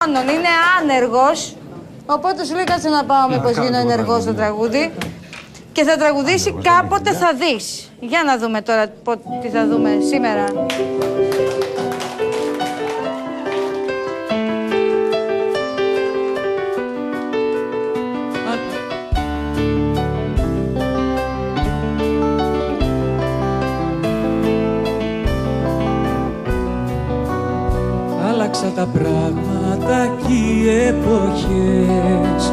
Είναι άνεργος, οπότε σου λέει κάτσε να πάω μήπως γίνω ενεργός στο τραγούδι και θα τραγουδήσει κάποτε θα δεις. Για να δούμε τώρα τι θα δούμε σήμερα. Άλλαξα τα πράγματα κι οι εποχές,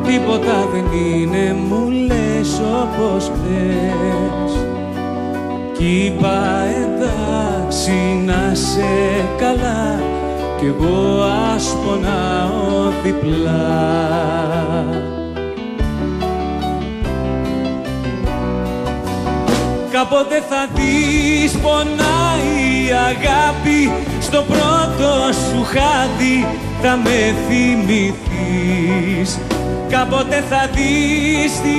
τίποτα δεν είναι, μου λες όπως θες. Κι είπα εντάξει να σε καλά, κι εγώ ας πονάω διπλά. Κάποτε θα δεις πονάει η αγάπη, στο πρώτο σου χάδι θα με θυμηθείς. Κάποτε θα δεις τι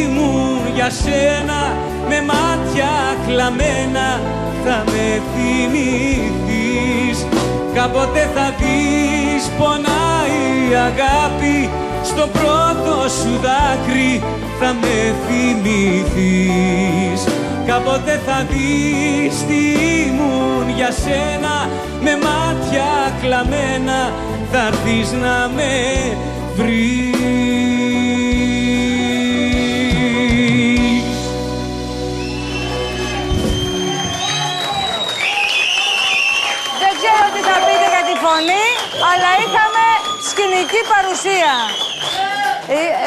ήμουν για σένα, με μάτια κλαμμένα θα με θυμηθείς. Κάποτε θα δεις πονάει η αγάπη, στο πρώτο σου δάκρυ θα με θυμηθείς. Κάποτε θα δεις τι ήμουν για σένα, με μάτια κλαμμένα θα έρθεις να με βρεις. Δεν ξέρω τι θα πείτε για τη φωνή, αλλά είχαμε σκηνική παρουσία.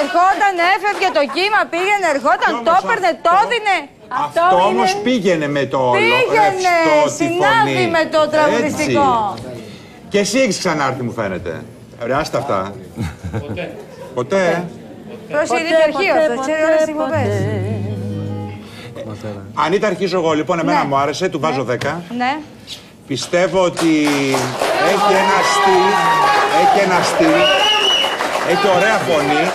Ερχόταν, έφευγε το κύμα, πήγαινε, ερχόταν, το έπαιρνε, το έδινε. Αυτό όμως πήγαινε με το όλο. Πήγαινε, συνάδει με το τραγουδιστικό. Και εσύ έχεις ξανάρθει, μου φαίνεται. Ρε, άστα αυτά. Ποτέ. Πρόσεχε, είναι αρχείο αυτό, ξέρει όλες τις εκπομπές. Ανίτα, αρχίζω εγώ. Λοιπόν, εμένα μου άρεσε, του βάζω 10. Ναι. Πιστεύω ότι έχει ένα στυλ, έχει ωραία φωνή.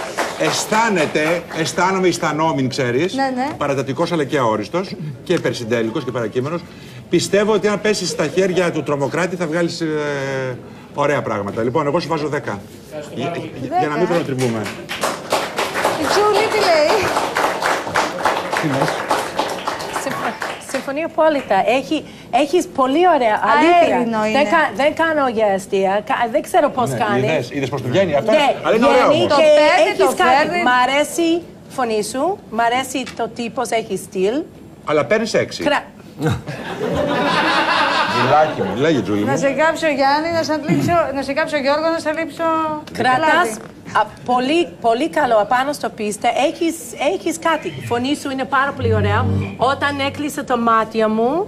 Αισθάνομαι ιστανόμην, ξέρεις. Ναι, ναι. Παρατατικός αλλά και αόριστος και περσιντέλικος και παρακείμενος. Πιστεύω ότι αν πέσεις στα χέρια του τρομοκράτη θα βγάλεις ωραία πράγματα. Λοιπόν, εγώ σου βάζω 10. Για να μην προτριβούμε. Η Τζούλη τι λέει? Τι λες? Συμφωνεί απόλυτα. Έχεις πολύ ωραία αλήθεια. Δεν κάνω για αστεία. Δεν ξέρω πώς κάνει. Είδες πώς του βγαίνει αυτό. Αλλά είναι ωραίο όμως. Μ' αρέσει η φωνή σου, μ' αρέσει το τύπος, έχει στυλ. Αλλά παίρνεις 6. Γυλάκι μου, λέγε Τζούλη μου. Να σε κάψω Γιάννη, να σε κάψω Γιώργο, να σε λείψω. Κρατάς πολύ καλό απάνω στο πίστα. Έχεις κάτι. Η φωνή σου είναι πάρα πολύ ωραία. Όταν έκλεισε το μάτια μου,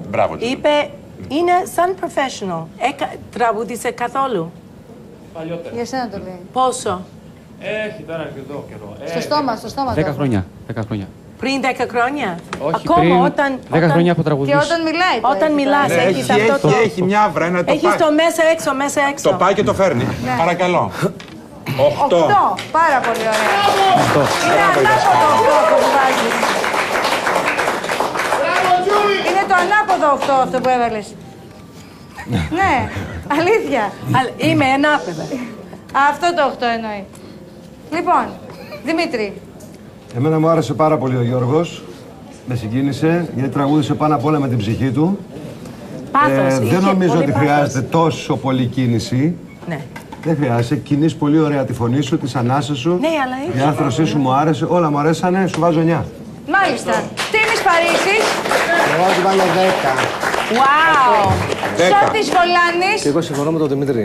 είπε είναι σαν professional. Τραγούδισε καθόλου? Παλιότερα. Για σένα το λέει. Πόσο? Έχει τώρα αρκετό καιρό. Στο στόμα. 10 χρόνια. 10 χρόνια. Πριν 10 χρόνια. Όχι, ακόμα πριν 10 χρόνια που τραγουδείς. Και όταν μιλάει. Όταν μιλάς, έχεις αυτό το. Έχει μια αβρένα, το έχεις το μέσα έξω. Το πάει και το φέρνει. Παρακαλώ. 8. Πάρα πολύ ωραία. Είναι ανάποδο 8 που βάζεις. Είναι το ανάποδο 8 αυτό που έβαλες. Ναι, αλήθεια. Είμαι ανάποδα. Αυτό το 8 εννοεί. Λοιπόν, Δημήτρη. Εμένα μου άρεσε πάρα πολύ ο Γιώργος. Με συγκίνησε, γιατί τραγούδισε πάνω απ' όλα με την ψυχή του. Πάθος. Δεν νομίζω ότι χρειάζεται τόσο πολύ κίνηση. Ναι. Δεν χρειάζεται. Κινείς πολύ ωραία τη φωνή σου, τις ανάσες σου. Ναι, αλλά η άρθρωσή σου μου άρεσε. Όλα μου αρέσανε. Σου βάζω 9. Μάλιστα. Τίμης Παρίσης. Εγώ του βάλω 10. Wow. Σώτης Βολάνης. Και εγώ συμφωνώ με τον Δημήτρη.